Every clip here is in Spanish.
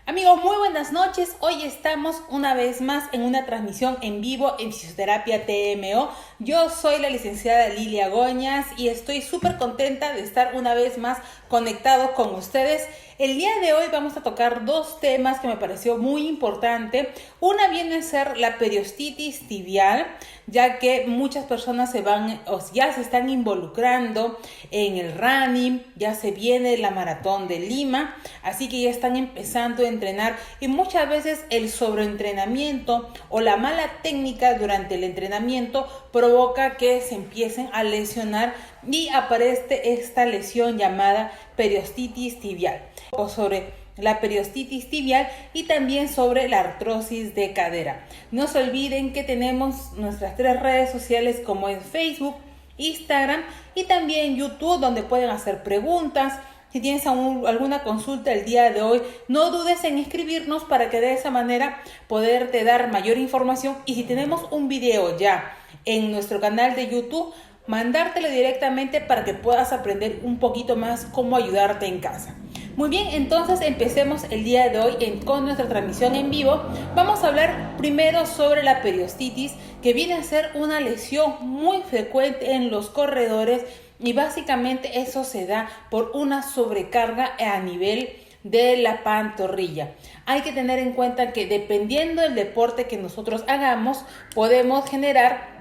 Amigos, muy buenas noches. Hoy estamos una vez más en una transmisión en vivo en Fisioterapia TMO. Yo soy la licenciada Lilia Goñas y estoy súper contenta de estar una vez más conectados con ustedes. El día de hoy vamos a tocar dos temas que me pareció muy importante. Una viene a ser la periostitis tibial, ya que muchas personas ya se están involucrando en el running, ya se viene la maratón de Lima, así que ya están empezando a entrenar y muchas veces el sobreentrenamiento o la mala técnica durante el entrenamiento provoca que se empiecen a lesionar y aparece esta lesión llamada periostitis tibial, o sobre la periostitis tibial y también sobre la artrosis de cadera. No se olviden que tenemos nuestras 3 redes sociales como es Facebook, Instagram y también YouTube, donde pueden hacer preguntas. Si tienes alguna consulta el día de hoy, no dudes en escribirnos para que de esa manera poderte dar mayor información. Y si tenemos un video ya en nuestro canal de YouTube, mandártelo directamente para que puedas aprender un poquito más cómo ayudarte en casa. Muy bien, entonces empecemos el día de hoy con nuestra transmisión en vivo. Vamos a hablar primero sobre la periostitis, que viene a ser una lesión muy frecuente en los corredores y básicamente eso se da por una sobrecarga a nivel de la pantorrilla. Hay que tener en cuenta que dependiendo del deporte que nosotros hagamos, podemos generar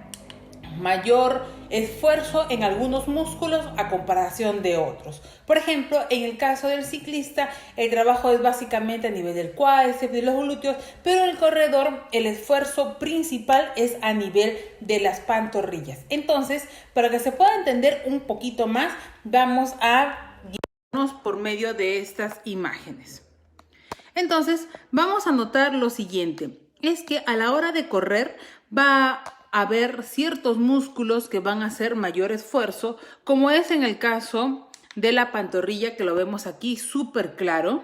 mayor esfuerzo en algunos músculos a comparación de otros. Por ejemplo, en el caso del ciclista, el trabajo es básicamente a nivel del cuádriceps y los glúteos, pero el corredor, el esfuerzo principal es a nivel de las pantorrillas. Entonces, para que se pueda entender un poquito más, vamos a guiarnos por medio de estas imágenes. Entonces, vamos a notar lo siguiente, es que a la hora de correr va a haber ciertos músculos que van a hacer mayor esfuerzo, como es en el caso de la pantorrilla, que lo vemos aquí súper claro.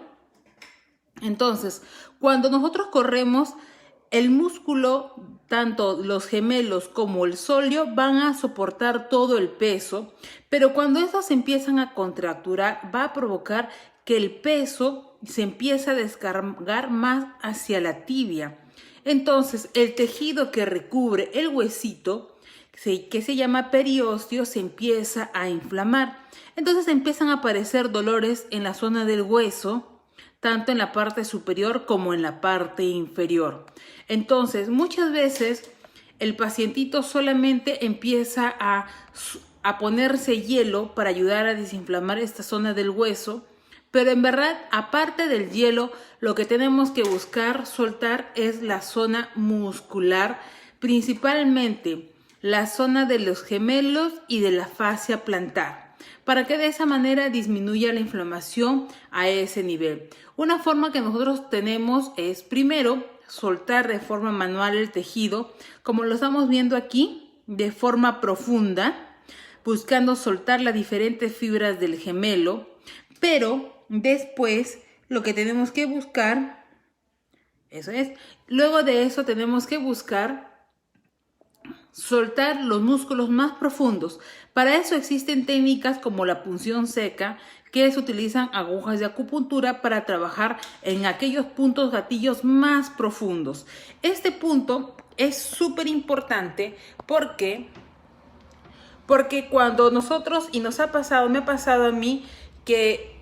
Entonces, cuando nosotros corremos, el músculo, tanto los gemelos como el sóleo, van a soportar todo el peso, pero cuando estos se empiezan a contracturar, va a provocar que el peso se empiece a descargar más hacia la tibia. Entonces, el tejido que recubre el huesito, que se llama periósteo, se empieza a inflamar. Entonces empiezan a aparecer dolores en la zona del hueso, tanto en la parte superior como en la parte inferior. Entonces, muchas veces el pacientito solamente empieza a ponerse hielo para ayudar a desinflamar esta zona del hueso, pero en verdad, aparte del hielo, lo que tenemos que buscar soltar es la zona muscular, principalmente la zona de los gemelos y de la fascia plantar, para que de esa manera disminuya la inflamación a ese nivel. Una forma que nosotros tenemos es primero soltar de forma manual el tejido, como lo estamos viendo aquí, de forma profunda, buscando soltar las diferentes fibras del gemelo, pero después lo que tenemos que buscar, luego de eso tenemos que buscar soltar los músculos más profundos. Para eso existen técnicas como la punción seca, que se utilizan agujas de acupuntura para trabajar en aquellos puntos gatillos más profundos. Este punto es súper importante porque cuando nosotros, y me ha pasado a mí, que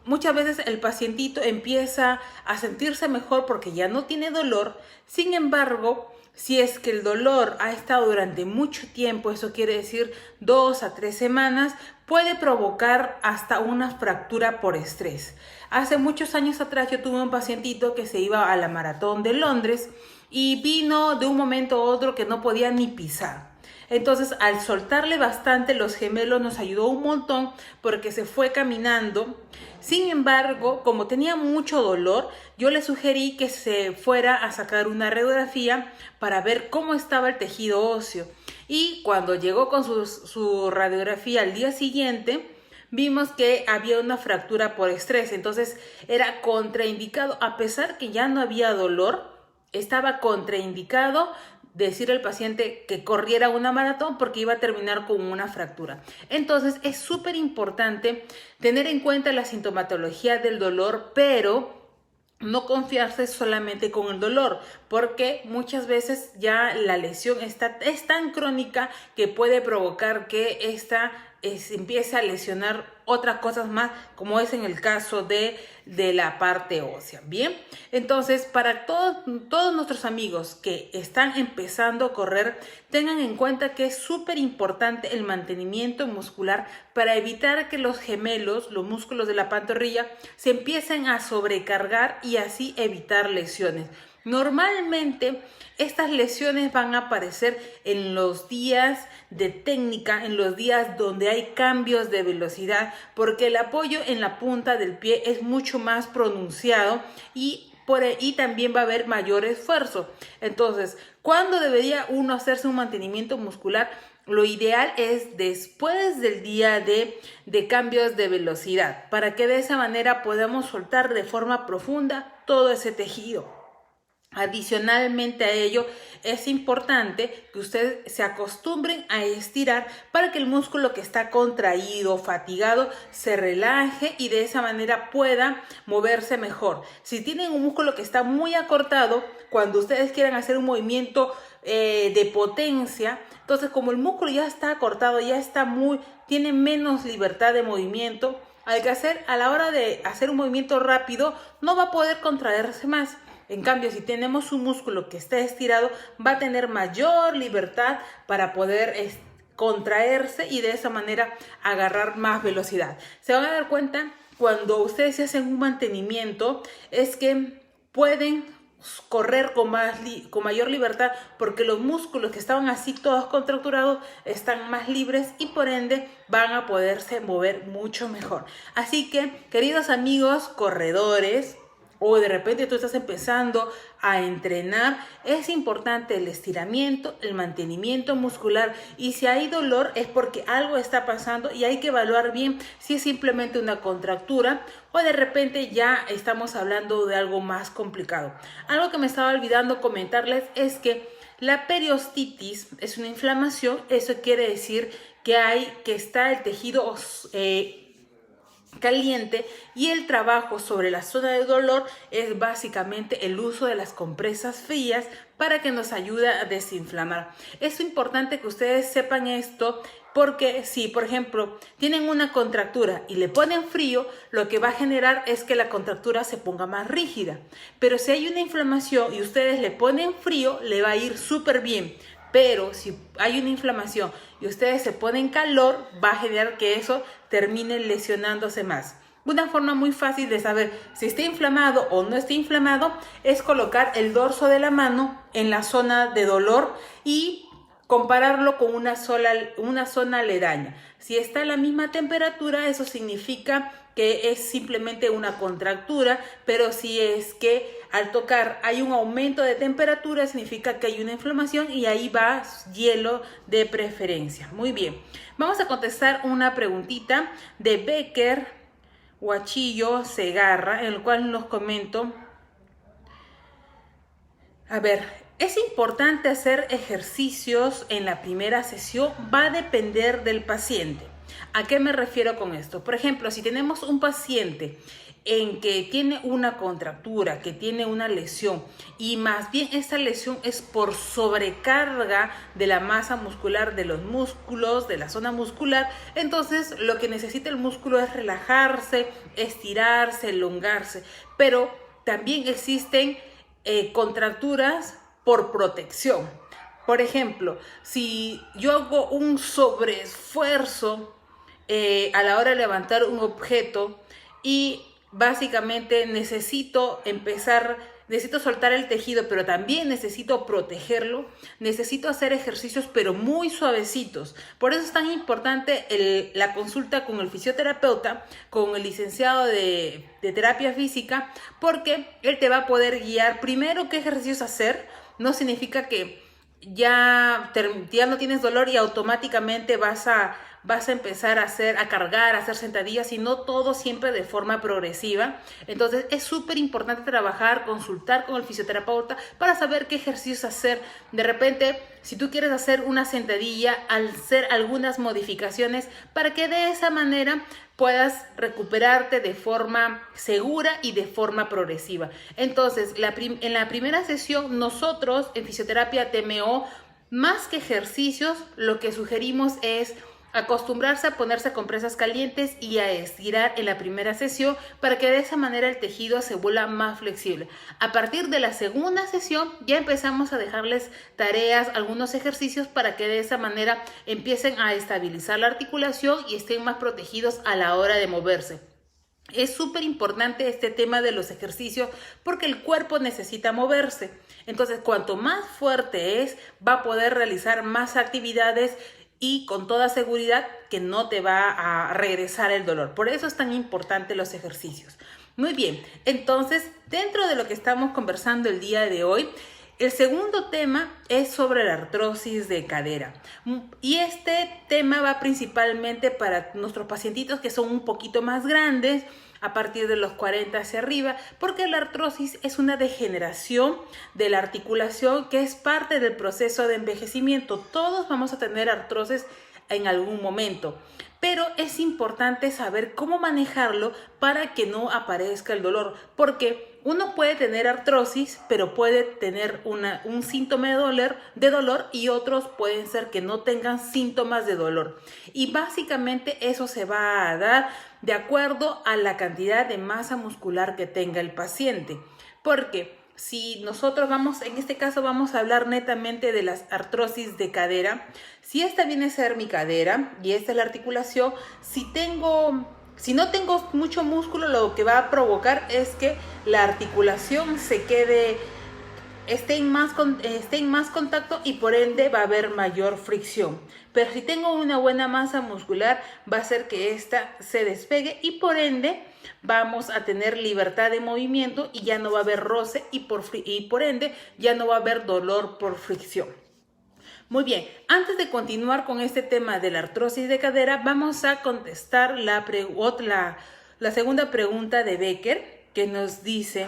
muchas veces el pacientito empieza a sentirse mejor porque ya no tiene dolor. Sin embargo, si es que el dolor ha estado durante mucho tiempo, eso quiere decir 2 a 3 semanas, puede provocar hasta una fractura por estrés. Hace muchos años atrás yo tuve un pacientito que se iba a la maratón de Londres y vino de un momento a otro que no podía ni pisar. Entonces, al soltarle bastante los gemelos nos ayudó un montón porque se fue caminando. Sin embargo, como tenía mucho dolor, yo le sugerí que se fuera a sacar una radiografía para ver cómo estaba el tejido óseo. Y cuando llegó con su radiografía al día siguiente, vimos que había una fractura por estrés. Entonces, era contraindicado, a pesar que ya no había dolor, estaba contraindicado decir al paciente que corriera una maratón porque iba a terminar con una fractura. Entonces es súper importante tener en cuenta la sintomatología del dolor, pero no confiarse solamente con el dolor, porque muchas veces ya la lesión es tan crónica que puede provocar que empiece a lesionar otras cosas más, como es en el caso de la parte ósea. Bien, entonces para todos nuestros amigos que están empezando a correr, tengan en cuenta que es súper importante el mantenimiento muscular para evitar que los gemelos, los músculos de la pantorrilla, se empiecen a sobrecargar y así evitar lesiones. Normalmente estas lesiones van a aparecer en los días de técnica, en los días donde hay cambios de velocidad, porque el apoyo en la punta del pie es mucho más pronunciado y también va a haber mayor esfuerzo. Entonces, ¿cuándo debería uno hacerse un mantenimiento muscular? Lo ideal es después del día de cambios de velocidad, para que de esa manera podamos soltar de forma profunda todo ese tejido. Adicionalmente a ello, es importante que ustedes se acostumbren a estirar para que el músculo que está contraído, fatigado, se relaje y de esa manera pueda moverse mejor. Si tienen un músculo que está muy acortado, cuando ustedes quieran hacer un movimiento de potencia, entonces como el músculo ya está acortado, tiene menos libertad de movimiento, a la hora de hacer un movimiento rápido, no va a poder contraerse más. En cambio, si tenemos un músculo que está estirado, va a tener mayor libertad para poder contraerse y de esa manera agarrar más velocidad. Se van a dar cuenta cuando ustedes se hacen un mantenimiento, es que pueden correr con mayor libertad, porque los músculos que estaban así todos contracturados están más libres y por ende van a poderse mover mucho mejor. Así que, queridos amigos corredores, o de repente tú estás empezando a entrenar, es importante el estiramiento, el mantenimiento muscular, y si hay dolor es porque algo está pasando y hay que evaluar bien si es simplemente una contractura o de repente ya estamos hablando de algo más complicado. Algo que me estaba olvidando comentarles es que la periostitis es una inflamación. Eso quiere decir que está el tejido caliente, y el trabajo sobre la zona de dolor es básicamente el uso de las compresas frías para que nos ayude a desinflamar. Es importante que ustedes sepan esto, porque si por ejemplo tienen una contractura y le ponen frío, lo que va a generar es que la contractura se ponga más rígida, pero si hay una inflamación y ustedes le ponen frío, le va a ir súper bien. Pero si hay una inflamación y ustedes se ponen calor, va a generar que eso termine lesionándose más. Una forma muy fácil de saber si está inflamado o no está inflamado es colocar el dorso de la mano en la zona de dolor y compararlo con una zona aledaña. Si está a la misma temperatura, eso significa que es simplemente una contractura, pero si es que al tocar hay un aumento de temperatura, significa que hay una inflamación y ahí va hielo de preferencia. Muy bien, vamos a contestar una preguntita de Becker Huachillo Segarra, en el cual nos comento. A ver, ¿es importante hacer ejercicios en la primera sesión? Va a depender del paciente. ¿A qué me refiero con esto? Por ejemplo, si tenemos un paciente en que tiene una contractura, que tiene una lesión, y más bien esta lesión es por sobrecarga de la masa muscular, de los músculos, de la zona muscular, entonces lo que necesita el músculo es relajarse, estirarse, elongarse, pero también existen contracturas por protección. Por ejemplo, si yo hago un sobreesfuerzo a la hora de levantar un objeto y básicamente necesito soltar el tejido, pero también necesito protegerlo, necesito hacer ejercicios pero muy suavecitos. Por eso es tan importante la consulta con el fisioterapeuta, con el licenciado de terapia física, porque él te va a poder guiar primero qué ejercicios hacer. No significa que ya no tienes dolor y automáticamente vas a vas a empezar a cargar, a hacer sentadillas, y no todo siempre de forma progresiva. Entonces es súper importante trabajar, consultar con el fisioterapeuta para saber qué ejercicios hacer. De repente, si tú quieres hacer una sentadilla, al hacer algunas modificaciones para que de esa manera puedas recuperarte de forma segura y de forma progresiva. Entonces, en la primera sesión, nosotros en Fisioterapia TMO, más que ejercicios, lo que sugerimos es acostumbrarse a ponerse compresas calientes y a estirar en la primera sesión para que de esa manera el tejido se vuelva más flexible. A partir de la segunda sesión ya empezamos a dejarles tareas, algunos ejercicios para que de esa manera empiecen a estabilizar la articulación y estén más protegidos a la hora de moverse. Es súper importante este tema de los ejercicios porque el cuerpo necesita moverse. Entonces, cuanto más fuerte es, va a poder realizar más actividades y con toda seguridad que no te va a regresar el dolor. Por eso es tan importante los ejercicios. Muy bien, entonces, dentro de lo que estamos conversando el día de hoy, el segundo tema es sobre la artrosis de cadera. Y este tema va principalmente para nuestros pacientitos que son un poquito más grandes, a partir de los 40 hacia arriba, porque la artrosis es una degeneración de la articulación que es parte del proceso de envejecimiento. Todos vamos a tener artrosis en algún momento, pero es importante saber cómo manejarlo para que no aparezca el dolor, porque uno puede tener artrosis, pero puede tener un síntoma de dolor y otros pueden ser que no tengan síntomas de dolor. Y básicamente eso se va a dar de acuerdo a la cantidad de masa muscular que tenga el paciente. Porque si nosotros en este caso vamos a hablar netamente de las artrosis de cadera, si esta viene a ser mi cadera y esta es la articulación, si no tengo mucho músculo, lo que va a provocar es que la articulación esté en más contacto y por ende va a haber mayor fricción. Pero si tengo una buena masa muscular, va a hacer que ésta se despegue y por ende vamos a tener libertad de movimiento y ya no va a haber roce y por ende ya no va a haber dolor por fricción. Muy bien, antes de continuar con este tema de la artrosis de cadera, vamos a contestar la segunda pregunta de Becker, que nos dice: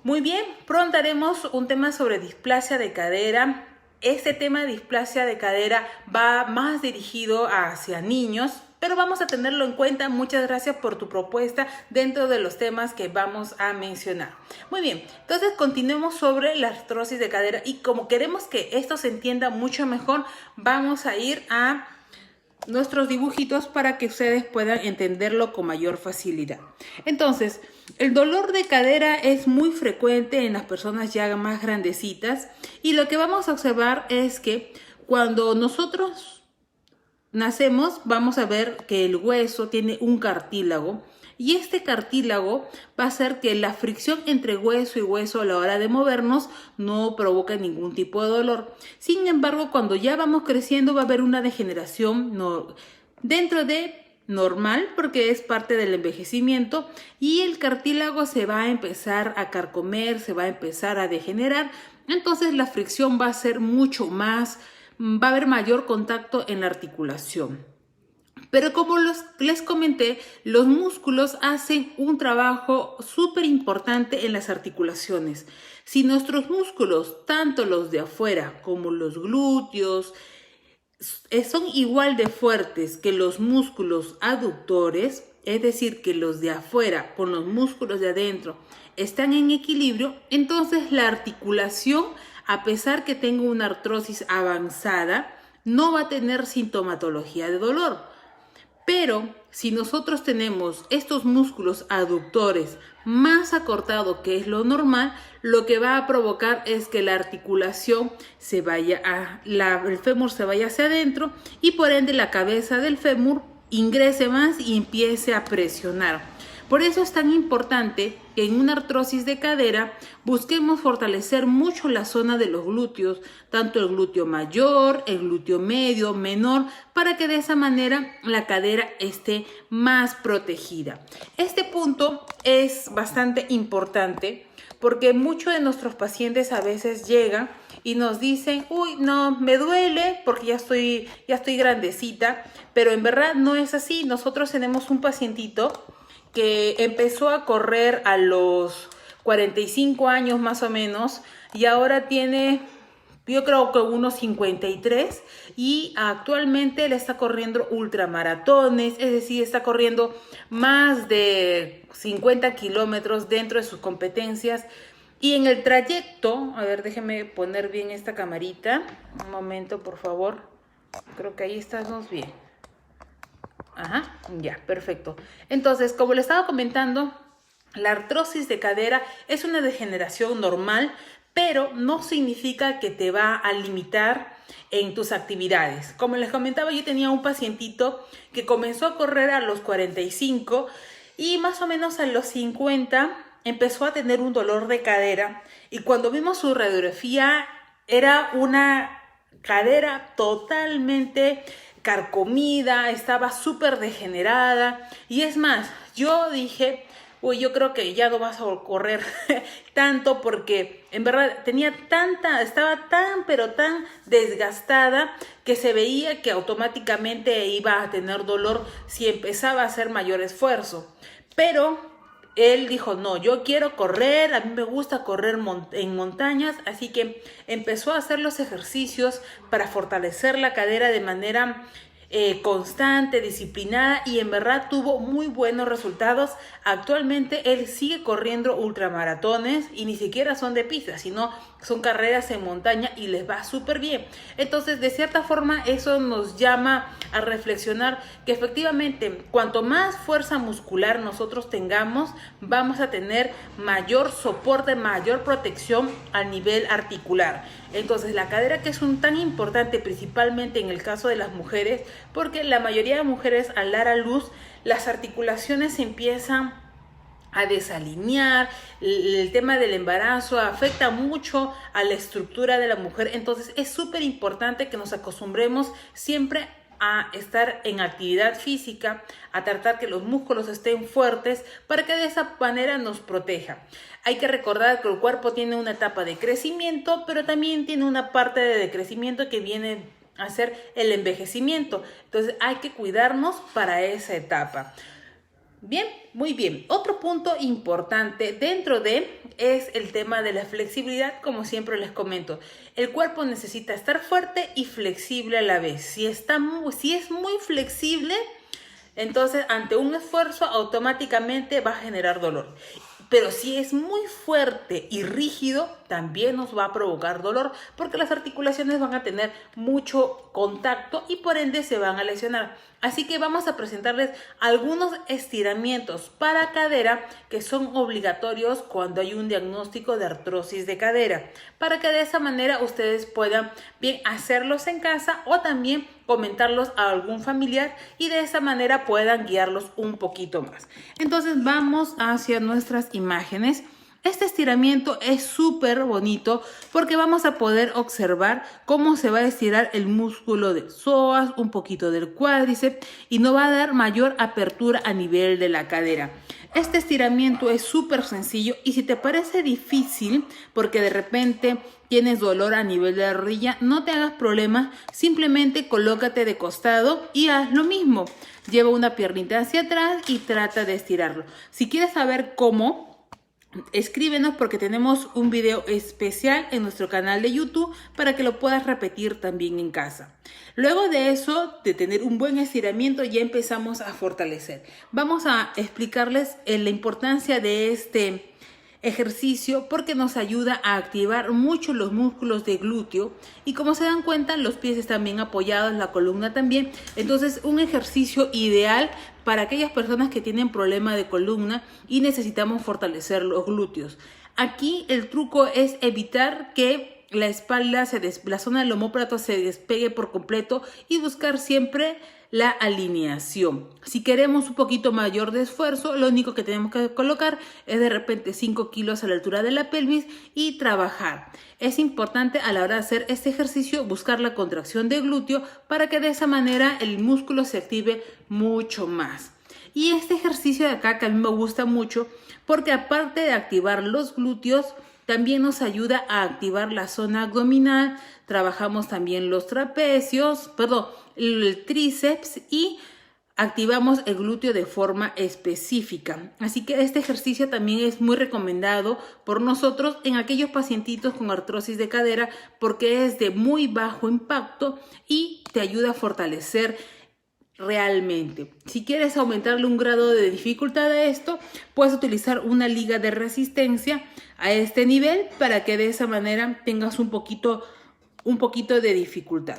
muy bien, pronto haremos un tema sobre displasia de cadera. Este tema de displasia de cadera va más dirigido hacia niños, pero vamos a tenerlo en cuenta. Muchas gracias por tu propuesta dentro de los temas que vamos a mencionar. Muy bien, entonces continuemos sobre la artrosis de cadera y como queremos que esto se entienda mucho mejor, vamos a ir a nuestros dibujitos para que ustedes puedan entenderlo con mayor facilidad. Entonces, el dolor de cadera es muy frecuente en las personas ya más grandecitas y lo que vamos a observar es que cuando nosotros nacemos vamos a ver que el hueso tiene un cartílago y este cartílago va a hacer que la fricción entre hueso y hueso a la hora de movernos no provoque ningún tipo de dolor. Sin embargo, cuando ya vamos creciendo va a haber una degeneración dentro de normal porque es parte del envejecimiento y el cartílago se va a empezar a carcomer, se va a empezar a degenerar. Entonces la fricción va a ser mucho más, va a haber mayor contacto en la articulación. Pero como les comenté, los músculos hacen un trabajo súper importante en las articulaciones. Si nuestros músculos, tanto los de afuera como los glúteos, son igual de fuertes que los músculos aductores, es decir, que los de afuera con los músculos de adentro están en equilibrio, entonces la articulación, a pesar que tenga una artrosis avanzada, no va a tener sintomatología de dolor. Pero si nosotros tenemos estos músculos aductores más acortados que es lo normal, lo que va a provocar es que la articulación el fémur se vaya hacia adentro y por ende la cabeza del fémur ingrese más y empiece a presionar. Por eso es tan importante que en una artrosis de cadera busquemos fortalecer mucho la zona de los glúteos, tanto el glúteo mayor, el glúteo medio, menor, para que de esa manera la cadera esté más protegida. Este punto es bastante importante porque muchos de nuestros pacientes a veces llegan y nos dicen, uy, no, me duele porque ya estoy grandecita, pero en verdad no es así. Nosotros tenemos un pacientito que empezó a correr a los 45 años más o menos y ahora tiene, yo creo que unos 53 y actualmente le está corriendo ultramaratones, es decir, está corriendo más de 50 kilómetros dentro de sus competencias. Y en el trayecto, a ver, déjeme poner bien esta camarita, un momento por favor, creo que ahí estamos bien. Ajá, ya, perfecto. Entonces, como le estaba comentando, la artrosis de cadera es una degeneración normal, pero no significa que te va a limitar en tus actividades. Como les comentaba, yo tenía un pacientito que comenzó a correr a los 45 y más o menos a los 50 empezó a tener un dolor de cadera y cuando vimos su radiografía era una cadera totalmente carcomida, estaba súper degenerada y es más, yo dije, uy, yo creo que ya no vas a correr tanto porque en verdad estaba pero tan desgastada que se veía que automáticamente iba a tener dolor si empezaba a hacer mayor esfuerzo. Pero él dijo, no, yo quiero correr, a mí me gusta correr en montañas, así que empezó a hacer los ejercicios para fortalecer la cadera de manera constante, disciplinada y en verdad tuvo muy buenos resultados. Actualmente él sigue corriendo ultramaratones y ni siquiera son de pista, sino son carreras en montaña y les va súper bien. Entonces, de cierta forma, eso nos llama a reflexionar que efectivamente, cuanto más fuerza muscular nosotros tengamos, vamos a tener mayor soporte, mayor protección a nivel articular. Entonces, la cadera que es tan importante, principalmente en el caso de las mujeres, porque la mayoría de mujeres al dar a luz, las articulaciones se empiezan a desalinear, el tema del embarazo afecta mucho a la estructura de la mujer, entonces es súper importante que nos acostumbremos siempre a estar en actividad física, a tratar que los músculos estén fuertes para que de esa manera nos proteja. Hay que recordar que el cuerpo tiene una etapa de crecimiento, pero también tiene una parte de decrecimiento que viene a ser el envejecimiento. Entonces hay que cuidarnos para esa etapa. Bien, muy bien. Otro punto importante dentro de es el tema de la flexibilidad, como siempre les comento. El cuerpo necesita estar fuerte y flexible a la vez. Si es muy flexible, entonces ante un esfuerzo automáticamente va a generar dolor. Pero si es muy fuerte y rígido, también nos va a provocar dolor porque las articulaciones van a tener mucho contacto y por ende se van a lesionar. Así que vamos a presentarles algunos estiramientos para cadera que son obligatorios cuando hay un diagnóstico de artrosis de cadera, para que de esa manera ustedes puedan bien hacerlos en casa o también comentarlos a algún familiar y de esa manera puedan guiarlos un poquito más. Entonces vamos hacia nuestras imágenes. Este estiramiento es súper bonito porque vamos a poder observar cómo se va a estirar el músculo del psoas, un poquito del cuádriceps y nos va a dar mayor apertura a nivel de la cadera. Este estiramiento es súper sencillo y si te parece difícil porque de repente tienes dolor a nivel de la rodilla, no te hagas problema, simplemente colócate de costado y haz lo mismo. Lleva una piernita hacia atrás y trata de estirarlo. Si quieres saber cómo, escríbenos porque tenemos un video especial en nuestro canal de YouTube para que lo puedas repetir también en casa. Luego de eso, de tener un buen estiramiento, ya empezamos a fortalecer. Vamos a explicarles la importancia de este ejercicio porque nos ayuda a activar mucho los músculos de glúteo y como se dan cuenta los pies están bien apoyados, la columna también. Entonces un ejercicio ideal para aquellas personas que tienen problema de columna y necesitamos fortalecer los glúteos. Aquí el truco es evitar que la espalda, la zona del omóplato se despegue por completo y buscar siempre la alineación. Si queremos un poquito mayor de esfuerzo, lo único que tenemos que colocar es de repente 5 kilos a la altura de la pelvis y trabajar. Es importante a la hora de hacer este ejercicio buscar la contracción de glúteo para que de esa manera el músculo se active mucho más. Y este ejercicio de acá que a mí me gusta mucho porque aparte de activar los glúteos, también nos ayuda a activar la zona abdominal. Trabajamos también los trapecios, el tríceps y activamos el glúteo de forma específica. Así que este ejercicio también es muy recomendado por nosotros en aquellos pacientitos con artrosis de cadera porque es de muy bajo impacto y te ayuda a fortalecer realmente. Si quieres aumentarle un grado de dificultad a esto, puedes utilizar una liga de resistencia a este nivel para que de esa manera tengas un poquito de dificultad.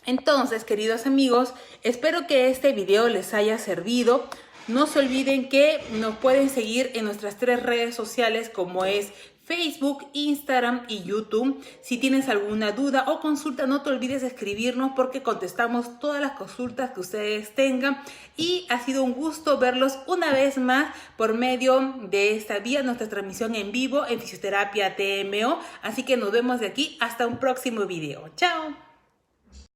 Entonces, queridos amigos, espero que este video les haya servido. No se olviden que nos pueden seguir en nuestras 3 redes sociales como es Facebook, Instagram y YouTube. Si tienes alguna duda o consulta, no te olvides de escribirnos porque contestamos todas las consultas que ustedes tengan. Y ha sido un gusto verlos una vez más por medio de esta vía, nuestra transmisión en vivo en Fisioterapia TMO. Así que nos vemos de aquí hasta un próximo video. ¡Chao!